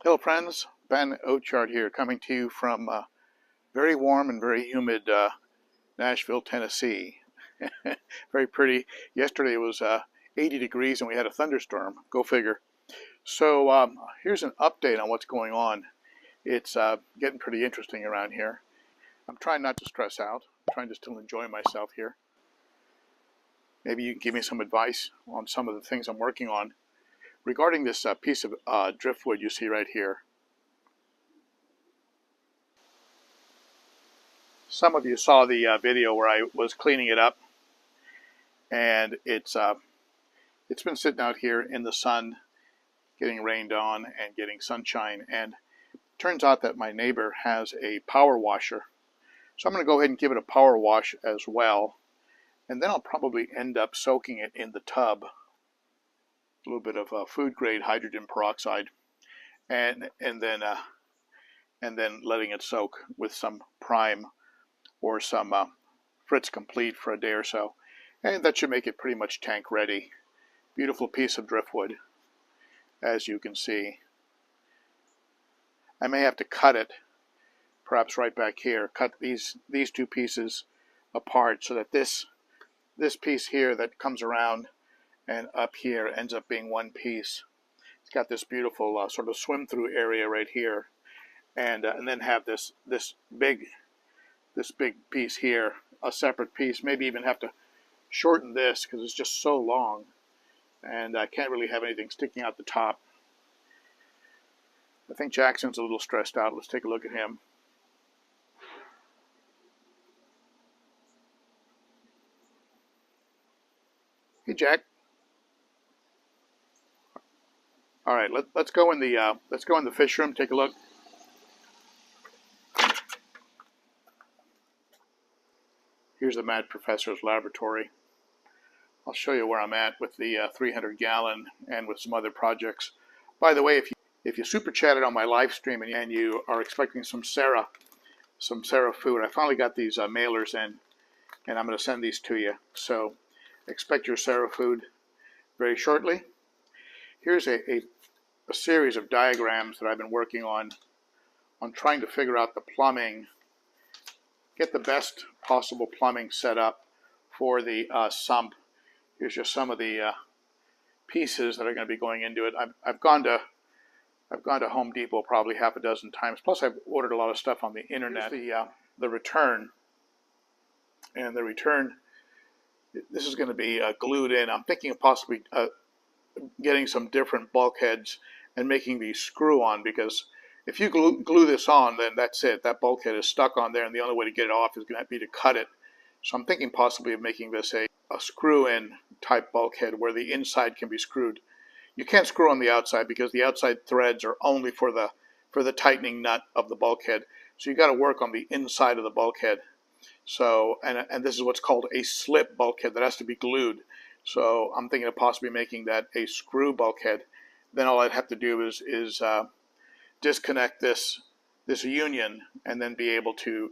Hello friends, Ben Ochart here, coming to you from very warm and very humid Nashville, Tennessee. Very pretty. Yesterday it was 80 degrees and we had a thunderstorm. Go figure. So here's an update on what's going on. It's getting pretty interesting around here. I'm trying not to stress out. I'm trying to still enjoy myself here. Maybe you can give me some advice on some of the things I'm working on. Regarding this piece of driftwood you see right here. Some of you saw the video where I was cleaning it up, and it's been sitting out here in the sun, getting rained on and getting sunshine. And it turns out that my neighbor has a power washer, so I'm going to go ahead and give it a power wash as well. And then I'll probably end up soaking it in the tub, a little bit of food grade hydrogen peroxide, and then letting it soak with some Prime or some Fritz Complete for a day or so. And that should make it pretty much tank ready. Beautiful piece of driftwood, as you can see. I may have to cut it, perhaps right back here, cut these two pieces apart so that this piece here that comes around and up here ends up being one piece. It's got this beautiful sort of swim through area right here, and then have this big piece here, a separate piece. Maybe even have to shorten this because it's just so long, and I can't really have anything sticking out the top. I think Jackson's a little stressed out. Let's take a look at him. Hey, Jack. All right, let's go in the fish room. Take a look. Here's the Mad Professor's laboratory. I'll show you where I'm at with the 300-gallon and with some other projects. By the way, if you super chatted on my live stream and you are expecting some Sarah food, I finally got these mailers in, and I'm going to send these to you. So expect your Sarah food very shortly. Here's a series of diagrams that I've been working on trying to figure out the plumbing, get the best possible plumbing set up for the sump. Here's just some of the pieces that are going to be going into it. I've gone to Home Depot probably half a dozen times. Plus, I've ordered a lot of stuff on the internet. Here's the return, and the return. This is going to be glued in. I'm thinking of possibly getting some different bulkheads and making these screw-on, because if you glue this on, then that's it. That bulkhead is stuck on there, and the only way to get it off is going to be to cut it. So I'm thinking possibly of making this a screw-in type bulkhead where the inside can be screwed. You can't screw on the outside because the outside threads are only for the tightening nut of the bulkhead. So you got to work on the inside of the bulkhead. So and this is what's called a slip bulkhead that has to be glued. So I'm thinking of possibly making that a screw bulkhead. Then all I'd have to do is disconnect this union and then be able to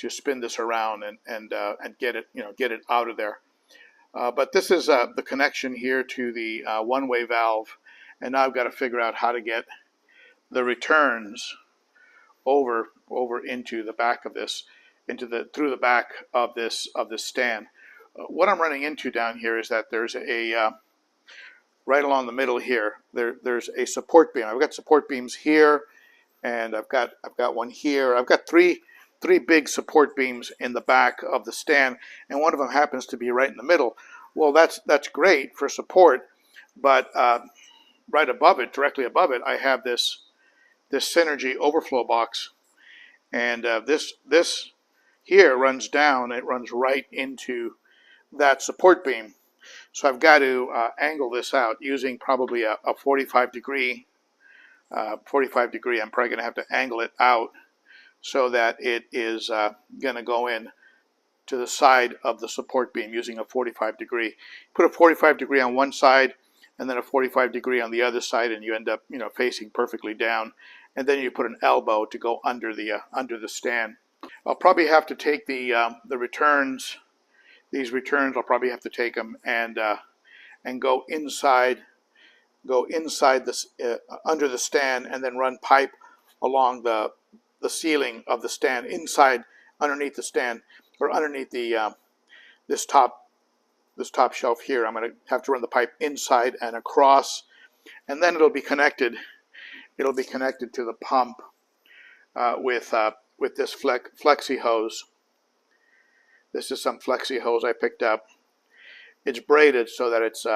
spin this around and get it out of there. But this is the connection here to the one-way valve, and now I've got to figure out how to get the returns over into the back of this, through the back of this stand. What I'm running into down here is that there's a right along the middle here. There's a support beam. I've got support beams here, and I've got one here. I've got three big support beams in the back of the stand, and one of them happens to be right in the middle. Well, that's great for support, but right above it, directly above it, I have this Synergy overflow box, and this here runs down. It runs right into that support beam. So I've got to angle this out using probably a 45 degree. I'm probably going to have to angle it out so that it is going to go in to the side of the support beam using a 45 degree. Put a 45 degree on one side and then a 45 degree on the other side, and you end up facing perfectly down. And then you put an elbow to go under the stand. I'll probably have to take the returns. These returns, I'll probably have to take them and go inside go inside this under the stand, and then run pipe along the ceiling of the stand, inside underneath the stand, or underneath the this top shelf here. I'm going to have to run the pipe inside and across, and then it'll be connected. It'll be connected to the pump with this flexi hose. This is some flexi hose I picked up. It's braided so that it's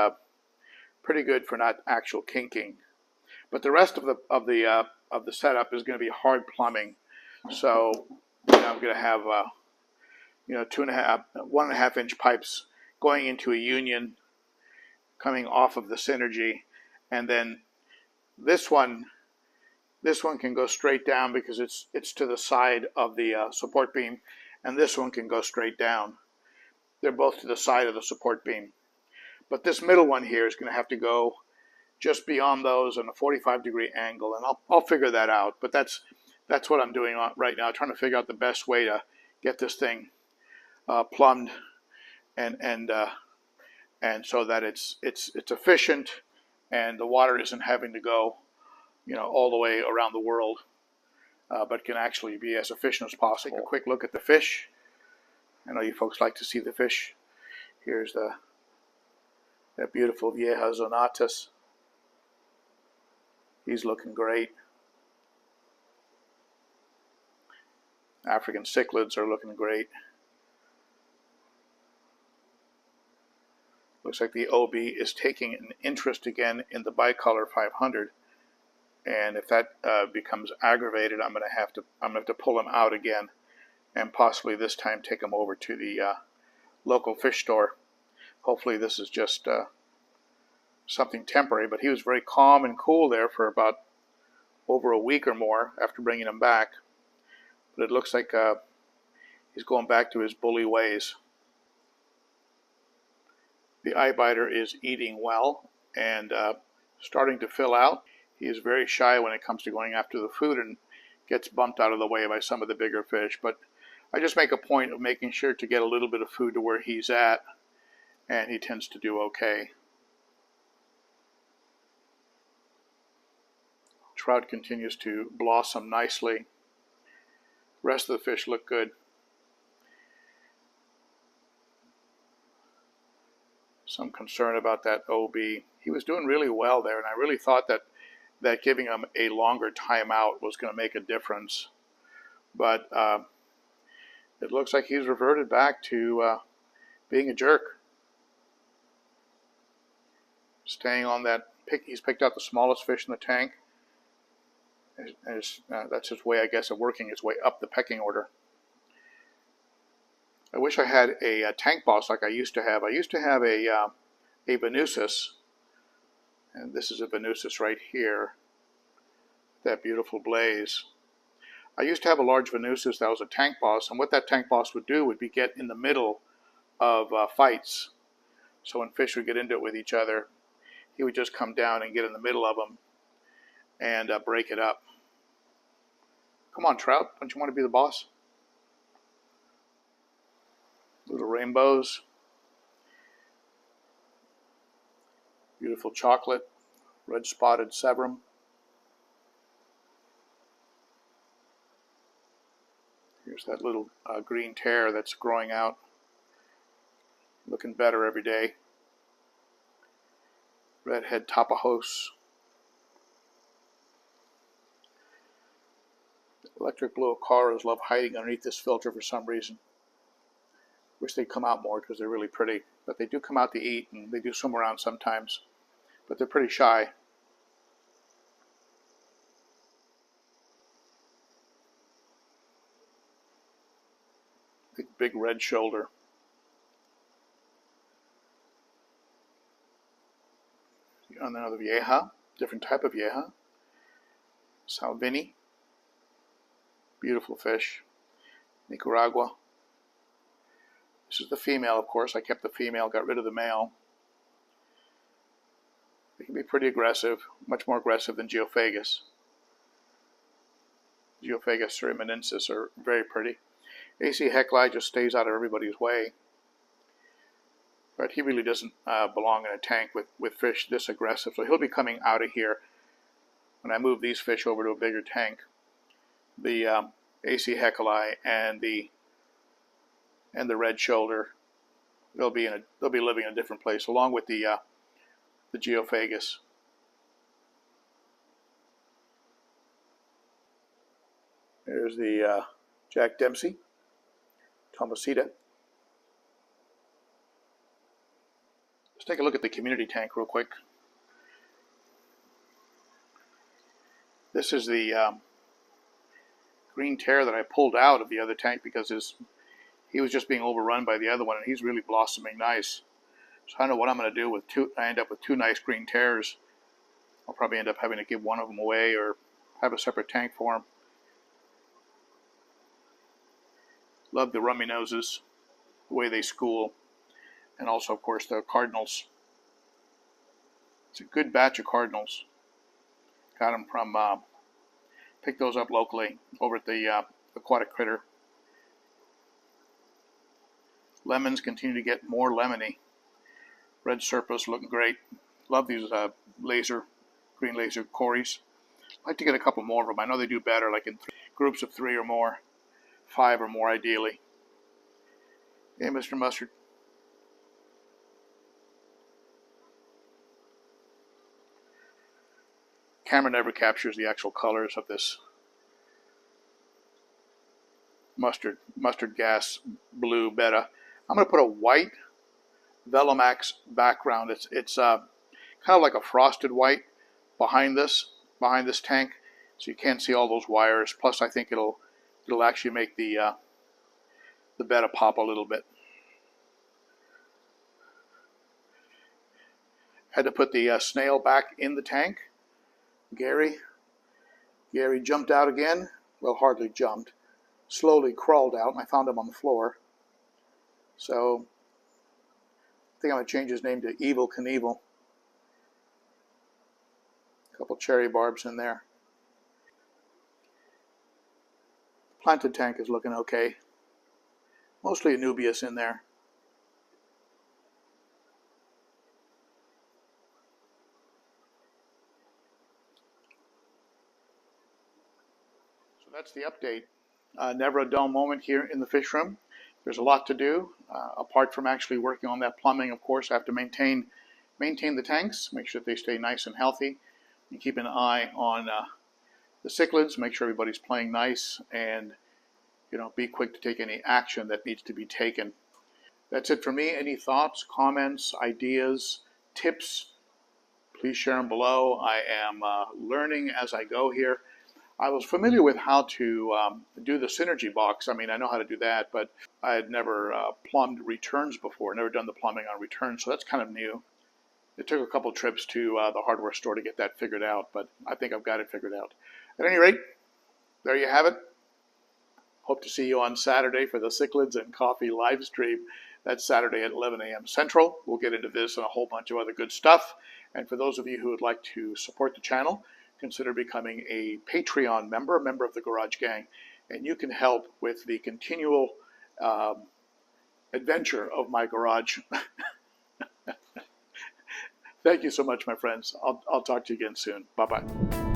pretty good for not actual kinking. But the rest of the setup is going to be hard plumbing. So I'm going to have 1.5 inch pipes going into a union, coming off of the Synergy, and then this one can go straight down because it's to the side of the support beam, and this one can go straight down. They're both to the side of the support beam. But this middle one here is going to have to go just beyond those on a 45-degree angle, and I'll figure that out. But that's what I'm doing right now, trying to figure out the best way to get this thing plumbed and so that it's efficient, and the water isn't having to go all the way around the world, but can actually be as efficient as possible. Take a quick look at the fish. I know you folks like to see the fish. Here's that beautiful Vieja Zonatus. He's looking great. African cichlids are looking great. Looks like the OB is taking an interest again in the bicolor 500, and if that becomes aggravated, I'm going to have to pull him out again, and possibly this time take him over to the local fish store. Hopefully this is just something temporary, but he was very calm and cool there for about over a week or more after bringing him back. But it looks like he's going back to his bully ways. The eye biter is eating well and starting to fill out. He is very shy when it comes to going after the food and gets bumped out of the way by some of the bigger fish. But I just make a point of making sure to get a little bit of food to where he's at, and he tends to do okay. Trout continues to blossom nicely. The rest of the fish look good. Some concern about that OB. He was doing really well there, and I really thought that giving him a longer timeout was going to make a difference. But it looks like he's reverted back to being a jerk. Staying on that pick. He's picked out the smallest fish in the tank. That's his way, I guess, of working his way up the pecking order. I wish I had a tank boss like I used to have. I used to have a Venusis, and this is a Venusis right here. That beautiful blaze. I used to have a large Venusis that was a tank boss, and what that tank boss would do would be get in the middle of fights. So when fish would get into it with each other, he would just come down and get in the middle of them and break it up. Come on, Trout, don't you want to be the boss? Little rainbows. Beautiful chocolate, red spotted Severum. Here's that little green tear that's growing out. Looking better every day. Redhead Tapajos. Electric blue Ocaras love hiding underneath this filter for some reason. Wish they'd come out more because they're really pretty. But they do come out to eat, and they do swim around sometimes. But they're pretty shy. Big red shoulder. Another Vieja, different type of Vieja. Salvini. Beautiful fish. Nicaragua. This is the female, of course. I kept the female, got rid of the male. They can be pretty aggressive, much more aggressive than Geophagus. Geophagus surimanensis are very pretty. AC Hecli just stays out of everybody's way. but he really doesn't belong in a tank with fish this aggressive. So he'll be coming out of here when I move these fish over to a bigger tank. The AC Heckelei and the red shoulder, they'll be living in a different place, along with the Geophagus. There's the Jack Dempsey, Tomosita. Let's take a look at the community tank real quick. This is the green tear that I pulled out of the other tank because he was just being overrun by the other one, and he's really blossoming nice. So I don't know what I'm going to do with two. I end up with two nice green tears. I'll probably end up having to give one of them away or have a separate tank for him. Love the rummy noses, the way they school, and also, of course, the cardinals. It's a good batch of cardinals. Got them from, picked those up locally over at the Aquatic Critter. Lemons continue to get more lemony. Red surplus looking great. Love these green laser cories. I'd like to get a couple more of them. I know they do better, like in groups of 3 or more, 5 or more ideally. Hey, Mr. Mustard. Camera never captures the actual colors of this mustard gas blue betta. I'm going to put a white Velomax background. It's kind of like a frosted white behind this tank, so you can't see all those wires. Plus, I think it'll actually make the betta pop a little bit. Had to put the snail back in the tank. Gary jumped out again. Well, hardly jumped. Slowly crawled out, and I found him on the floor. So I think I'm going to change his name to Evil Knievel. A couple cherry barbs in there. Planted tank is looking okay. Mostly Anubias in there. So that's the update. Never a dull moment here in the fish room. There's a lot to do. Apart from actually working on that plumbing, of course, I have to maintain the tanks, make sure that they stay nice and healthy, and keep an eye on the cichlids, make sure everybody's playing nice, and be quick to take any action that needs to be taken. That's it for me. Any thoughts, comments, ideas, tips, please share them below. I am learning as I go here. I was familiar with how to do the synergy box. I mean, I know how to do that, but I had never plumbed returns before, never done the plumbing on returns, so that's kind of new. It took a couple trips to the hardware store to get that figured out, but I think I've got it figured out. At any rate, there you have it. Hope to see you on Saturday for the Cichlids and Coffee live stream. That's Saturday at 11 a.m. Central. We'll get into this and a whole bunch of other good stuff. And for those of you who would like to support the channel, consider becoming a Patreon member, a member of the Garage Gang, and you can help with the continual adventure of my garage. Thank you so much, my friends. I'll talk to you again soon. Bye-bye.